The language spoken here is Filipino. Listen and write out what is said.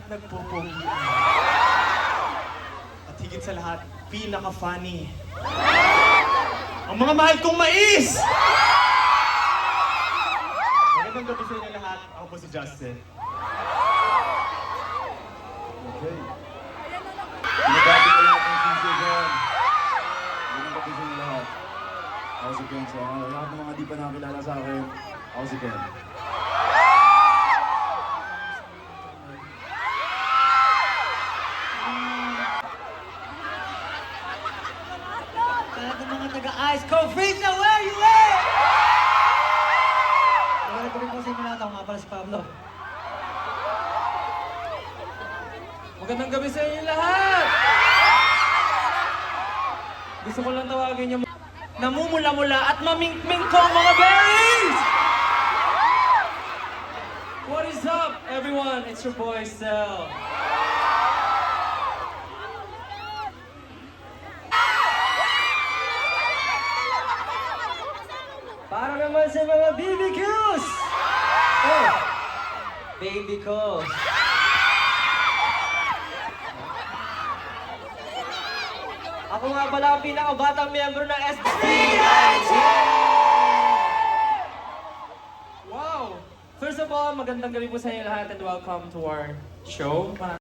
nagpupogi. At higit sa lahat, pinaka-funny. Ang mga mahal kong mais! Magandang gabi sa inyo lahat. Ako po si Justin. Okay. Pinagkati ko lang ang sisi dyan. Ganun ba gusto nyo lahat? Ako si Ken. So, lahat ng mga di pa nakakilala sa akin, ako si Ken. Lahat ng mga taga-Ice Cold Freeze na where you at? Magandang gabi po sa inyo lahat. Ako nga pala si Pablo. Magandang gabi sa inyo lahat! Gusto ko lang tawagin yung namumula-mula at mamingming ko ang mga berries! What is up, everyone? It's your boy, Sel. Para naman sa mga BBQs! Oh, baby ko. Ako nga pala ang pinakabatang miyembro ng SB19! Wow! First of all, magandang gabi po sa inyo lahat and welcome to our show.